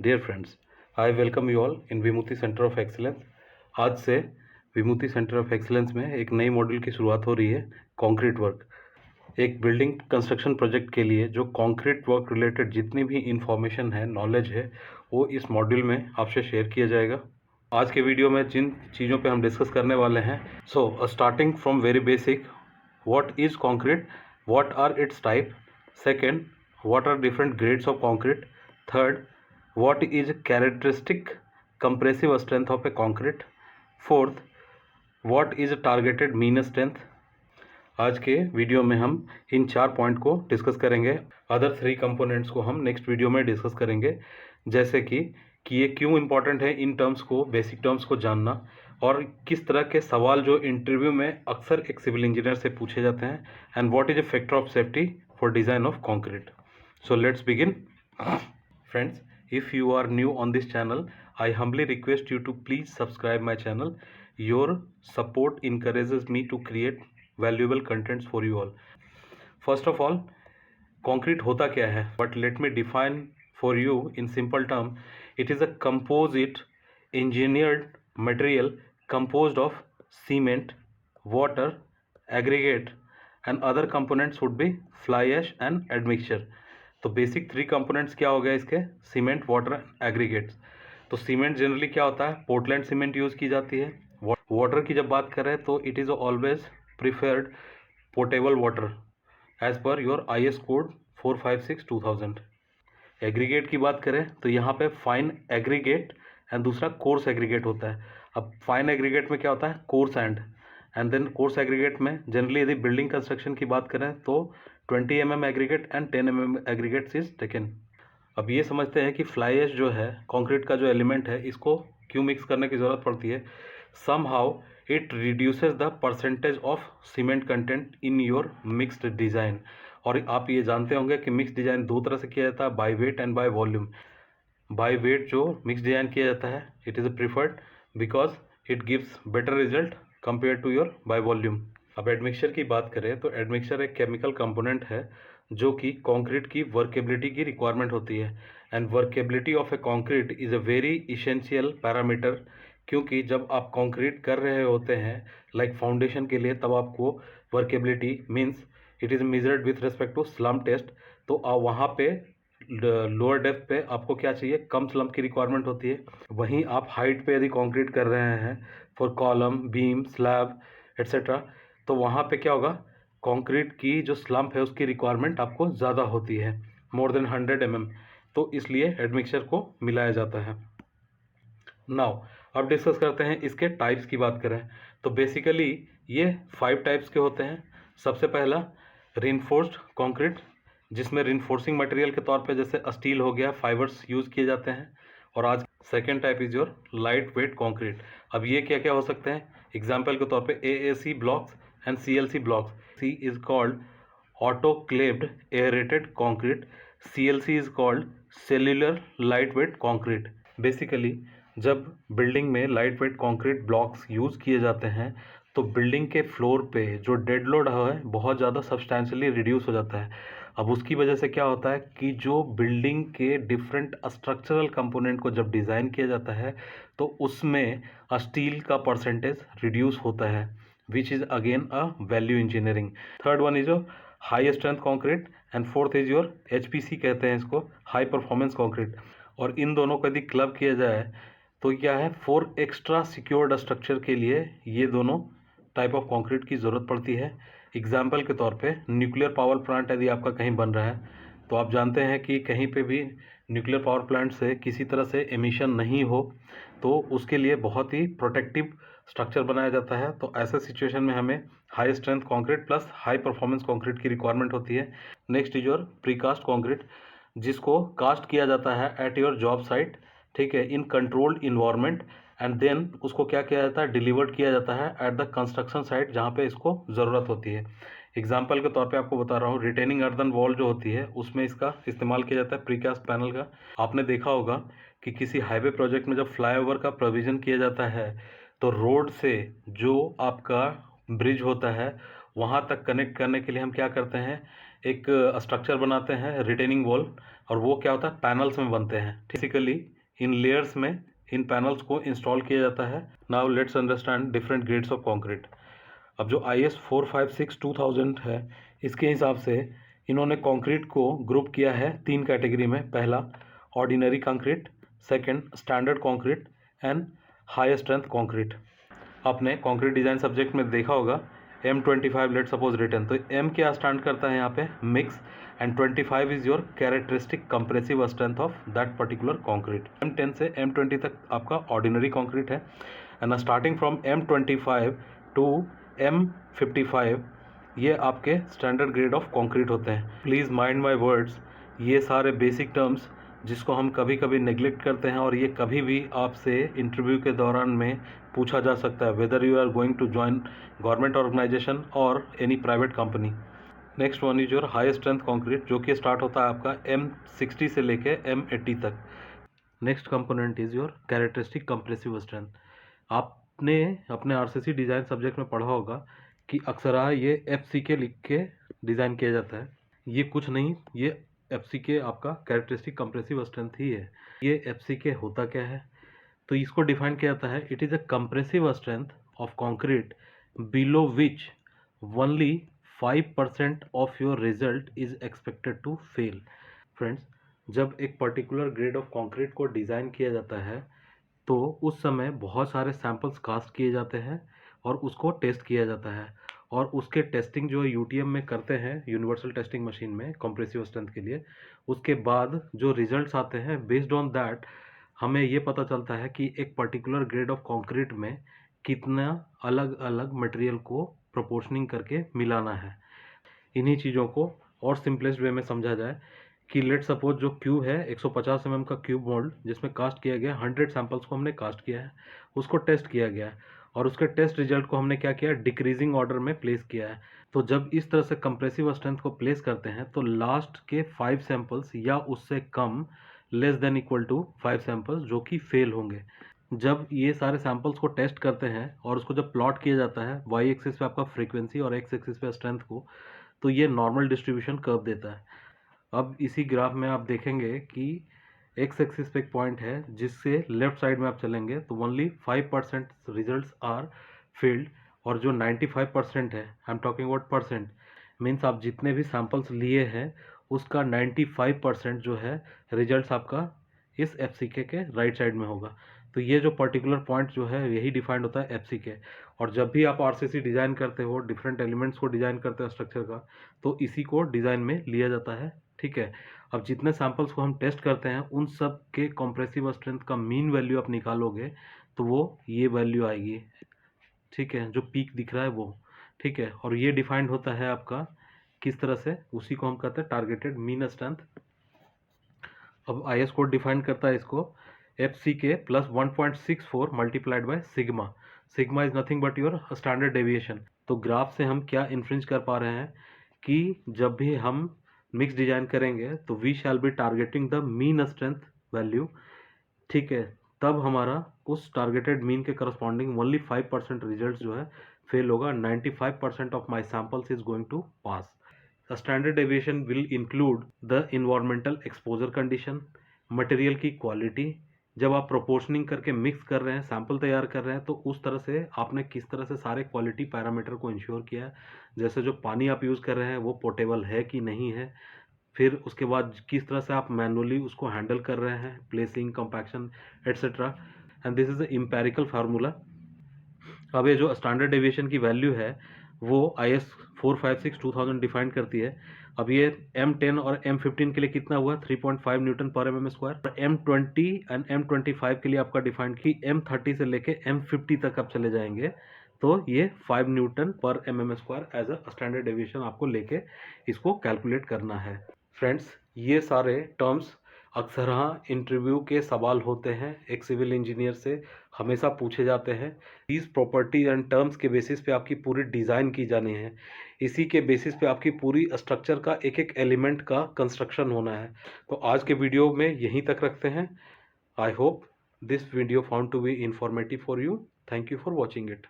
Dear friends, I welcome you all in Vimukti centre of excellence. आज से विमुक्ति centre of excellence में एक नई मॉड्यूल की शुरुआत हो रही है, कंक्रीट वर्क। एक बिल्डिंग कंस्ट्रक्शन प्रोजेक्ट के लिए जो कंक्रीट वर्क रिलेटेड जितनी भी इंफॉर्मेशन है, नॉलेज है, वो इस मॉड्यूल में आपसे शेयर किया जाएगा। आज के वीडियो में जिन चीज़ों पे हम डिस्कस करने वाले हैं, starting from very basic, what is concrete, what are its type, second, what are different grades of concrete, third, what is characteristic compressive strength of a concrete, fourth, what is targeted mean strength। आज के video में हम इन 4 point को discuss करेंगे। Other 3 components को हम next video में discuss करेंगे, जैसे कि ये क्यों इम्पॉर्टेंट है इन टर्म्स को, बेसिक टर्म्स को जानना, और किस तरह के सवाल जो इंटरव्यू में अक्सर एक सिविल इंजीनियर से पूछे जाते हैं, and what is a factor of safety for design of concrete. So let's begin. Friends, if you are new on this channel, I humbly request you to please subscribe my channel. Your support encourages me to create valuable contents for you all. First of all, concrete होता क्या है? But let me define for you in simple term. It is a composite engineered material composed of cement, water, aggregate, and other components would be fly ash and admixture. तो basic 3 components क्या हो गए इसके? Cement, water, aggregates. तो cement generally क्या होता है? Portland cement use की जाती है। वाटर की जब बात करें तो it is always preferred portable water as per your IS code 456/2000। Aggregate की बात करें तो यहाँ पे फाइन एग्रीगेट एंड दूसरा कोर्स एग्रीगेट होता है। अब फाइन एग्रीगेट में क्या होता है? Coarse and then coarse aggregate में जनरली यदि बिल्डिंग कंस्ट्रक्शन की बात करें तो 20 mm aggregate and 10 mm aggregates is taken. अब ये समझते हैं कि फ्लाई ऐश जो है, कंक्रीट का जो एलिमेंट है, इसको क्यों मिक्स करने की ज़रूरत पड़ती है? Somehow it reduces the percentage of cement content in your mixed design. और आप ये जानते होंगे कि मिक्स डिज़ाइन 2 तरह से किया जाता है, by weight and by volume. By weight जो मिक्स डिज़ाइन किया जाता है, it is preferred because it gives better result compare to your by volume. अब एडमिक्सचर की बात करें तो एडमिक्सचर एक केमिकल कंपोनेंट है जो कि कंक्रीट की वर्केबिलिटी की रिक्वायरमेंट होती है, and workability of A concrete is a very essential parameter. क्योंकि जब आप कंक्रीट कर रहे होते हैं लाइक फाउंडेशन के लिए, तब आपको workability means it is measured with respect to slump test. तो वहाँ पे लोअर डेप्थ पे आपको क्या चाहिए? कम स्लम्प की रिक्वायरमेंट होती है। वहीं आप हाइट पे यदि कंक्रीट कर रहे हैं for column, beam, slab etcetera, तो वहाँ पे क्या होगा? कंक्रीट की जो स्लम्प है उसकी रिक्वायरमेंट आपको ज़्यादा होती है, मोर देन 100 mm। तो इसलिए एडमिक्सचर को मिलाया जाता है। नाउ अब डिस्कस करते हैं इसके टाइप्स की बात करें तो बेसिकली ये 5 टाइप्स के होते हैं। सबसे पहला रिइंफोर्स्ड कंक्रीट, जिसमें रिइंफोर्सिंग मटेरियल के तौर पे जैसे स्टील हो गया, फाइबर्स यूज़ किए जाते हैं। और आज second type is your light weight concrete. अब ये क्या क्या हो सकते हैं? एग्जाम्पल के तौर पे AAC blocks and CLC blocks. C is called autoclaved aerated concrete, CLC is called cellular lightweight concrete। Basically जब बिल्डिंग में light weight concrete blocks use किए जाते हैं तो बिल्डिंग के फ्लोर पे जो डेड लोड है बहुत ज़्यादा सब्सटैंशियली रिड्यूस हो जाता है। अब उसकी वजह से क्या होता है कि जो बिल्डिंग के डिफरेंट स्ट्रक्चरल कंपोनेंट को जब डिज़ाइन किया जाता है तो उसमें स्टील का परसेंटेज रिड्यूस होता है, which is again a value engineering. Third one is your high strength concrete and fourth is your HPC कहते हैं इसको, हाई परफॉर्मेंस कॉन्क्रीट। और इन दोनों को यदि क्लब किया जाए तो क्या है? फॉर एक्स्ट्रा सिक्योर्ड स्ट्रक्चर के लिए ये दोनों टाइप ऑफ कंक्रीट की ज़रूरत पड़ती है। एग्जाम्पल के तौर पे न्यूक्लियर पावर प्लांट यदि आपका कहीं बन रहा है तो आप जानते हैं कि कहीं पे भी न्यूक्लियर पावर प्लांट से किसी तरह से एमिशन नहीं हो, तो उसके लिए बहुत ही प्रोटेक्टिव स्ट्रक्चर बनाया जाता है। तो ऐसे सिचुएशन में हमें high strength concrete plus high performance concrete की रिक्वायरमेंट होती है। Next is your precast concrete, जिसको कास्ट किया जाता है एट योर जॉब साइट, ठीक है, इन कंट्रोल्ड इन्वायरमेंट, एंड देन उसको क्या किया जाता है? डिलीवर्ड किया जाता है एट द कंस्ट्रक्शन साइट जहाँ पे इसको ज़रूरत होती है। एग्जाम्पल के तौर पे आपको बता रहा हूँ, रिटेनिंग अर्दन वॉल जो होती है उसमें इसका इस्तेमाल किया जाता है प्रीकास्ट पैनल का। आपने देखा होगा कि किसी हाईवे प्रोजेक्ट में जब फ्लाईओवर का प्रोविज़न किया जाता है तो रोड से जो आपका ब्रिज होता है वहाँ तक कनेक्ट करने के लिए हम क्या करते हैं? एक स्ट्रक्चर बनाते हैं रिटेनिंग वॉल, और वो क्या होता है पैनल्स में बनते हैं। बेसिकली इन लेयर्स में इन पैनल्स को इंस्टॉल किया जाता है। Now let's understand different grades of concrete. अब जो IS 456-2000 है, इसके हिसाब से इन्होंने कंक्रीट को ग्रुप किया है 3 कैटेगरी में। पहला ordinary concrete, second standard concrete and high strength concrete. आपने कंक्रीट डिज़ाइन सब्जेक्ट में देखा होगा M25 लेट सपोज रिटर्न, तो M क्या स्टैंड करता है यहाँ पे mix, and 25 is your characteristic compressive strength of that particular concrete. M10 से M20 तक आपका ऑर्डिनरी कंक्रीट है, and starting from M25 to M55 ये आपके स्टैंडर्ड ग्रेड ऑफ कंक्रीट होते हैं। प्लीज़ माइंड माय वर्ड्स, ये सारे बेसिक टर्म्स जिसको हम कभी कभी नेग्लेक्ट करते हैं, और ये कभी भी आपसे इंटरव्यू के दौरान में पूछा जा सकता है, whether you are going to join government organization और any private company. Next one is your high strength concrete, जो कि स्टार्ट होता है आपका M60 से लेके M80 तक। Next component is your characteristic compressive strength. आपने अपने RCC डिज़ाइन सब्जेक्ट में पढ़ा होगा कि अक्सर ये FCK लिख के डिज़ाइन किया जाता है। ये कुछ नहीं, ये FCK आपका कैरेक्टरिस्टिक कंप्रेसिव स्ट्रेंथ ही है। ये FCK होता क्या है, तो इसको डिफाइन किया जाता है, it is a compressive strength of concrete below which only 5% of your result is expected to fail. Friends, जब एक पर्टिकुलर ग्रेड ऑफ कंक्रीट को डिज़ाइन किया जाता है तो उस समय बहुत सारे सैंपल्स कास्ट किए जाते हैं और उसको टेस्ट किया जाता है, और उसके टेस्टिंग जो UTM में करते हैं, यूनिवर्सल टेस्टिंग मशीन में कंप्रेसिव स्ट्रेंथ के लिए। उसके बाद जो रिजल्ट्स आते हैं बेस्ड ऑन दैट हमें ये पता चलता है कि एक पर्टिकुलर ग्रेड ऑफ कंक्रीट में कितना अलग अलग मटेरियल को प्रोपोर्शनिंग करके मिलाना है। इन्हीं चीज़ों को और सिंपलेस्ट वे में समझा जाए कि लेट सपोज जो क्यूब है 150 mm का क्यूब मोल्ड जिसमें कास्ट किया गया 100 सैंपल्स को हमने कास्ट किया है, उसको टेस्ट किया गया है, और उसके टेस्ट रिजल्ट को हमने क्या किया, डिक्रीजिंग ऑर्डर में प्लेस किया है। तो जब इस तरह से कंप्रेसिव स्ट्रेंथ को प्लेस करते हैं तो लास्ट के 5 सैंपल्स या उससे कम, less than equal to 5 samples जो कि फेल होंगे। जब ये सारे सैंपल्स को टेस्ट करते हैं और उसको जब प्लॉट किया जाता है y एक्सिस पे आपका फ्रीक्वेंसी और x एक्सिस पे स्ट्रेंथ को, तो ये नॉर्मल डिस्ट्रीब्यूशन कर्व देता है। अब इसी ग्राफ में आप देखेंगे कि एक्स एक्सिस पे एक पॉइंट है जिससे लेफ्ट साइड में आप चलेंगे तो ओनली 5% रिजल्ट्स आर फेल्ड, और जो 95% है, I am talking about percent, means आप जितने भी सैंपल्स लिए हैं उसका 95% जो है रिजल्ट्स आपका इस FCK के राइट साइड में होगा। तो ये जो पर्टिकुलर पॉइंट जो है यही डिफाइंड होता है FCK। और जब भी आप RCC डिज़ाइन करते हो, डिफरेंट एलिमेंट्स को डिज़ाइन करते हो स्ट्रक्चर का, तो इसी को डिज़ाइन में लिया जाता है। ठीक है, अब जितने सैंपल्स को हम टेस्ट करते हैं उन सब के कंप्रेसिव स्ट्रेंथ का मीन वैल्यू आप निकालोगे तो वो ये वैल्यू आएगी। ठीक है, जो पीक दिख रहा है वो। ठीक है, और ये डिफाइंड होता है आपका किस तरह से, उसी को हम कहते हैं टारगेटेड मीन स्ट्रेंथ। अब IS कोड डिफाइन करता है इसको FCK plus 1.64 multiplied by sigma. Sigma is nothing but your standard deviation. तो ग्राफ से हम क्या इन्फ्रेंच कर पा रहे हैं कि जब भी हम मिक्स डिजाइन करेंगे तो we shall be targeting the mean strength value. ठीक है, तब हमारा उस टारगेटेड मीन के करस्पॉन्डिंग ओनली 5% रिजल्ट जो है फेल होगा, 95% of my samples is going to pass. A standard deviation will include the environmental exposure condition, material की क्वालिटी, जब आप प्रोपोर्शनिंग करके मिक्स कर रहे हैं, सैंपल तैयार कर रहे हैं, तो उस तरह से आपने किस तरह से सारे क्वालिटी पैरामीटर को इंश्योर किया है। जैसे जो पानी आप यूज़ कर रहे हैं वो पोर्टेबल है कि नहीं है, फिर उसके बाद किस तरह से आप मैनुअली उसको हैंडल कर रहे हैं, placing, compaction etcetera, and this is a empirical formula. अब ये जो स्टैंडर्ड डेविएशन की वैल्यू है वो IS 456-2000 डिफाइन करती है। अब ये M10 और M15 के लिए कितना हुआ, 3.5 न्यूटन पर mm स्क्वायर, और M20 एंड M25 के लिए आपका डिफाइंड की M30 से लेके M50 तक आप चले जाएंगे तो ये 5 न्यूटन पर mm square as a standard deviation आपको लेके इसको कैलकुलेट करना है। फ्रेंड्स, ये सारे टर्म्स अक्सर इंटरव्यू के सवाल होते हैं, एक सिविल इंजीनियर से हमेशा पूछे जाते हैं। these प्रॉपर्टीज एंड टर्म्स के बेसिस पे आपकी पूरी डिज़ाइन की जानी है, इसी के बेसिस पे आपकी पूरी स्ट्रक्चर का एक एक एलिमेंट का कंस्ट्रक्शन होना है। तो आज के वीडियो में यहीं तक रखते हैं। I hope this video found to be informative for you. Thank you for watching it.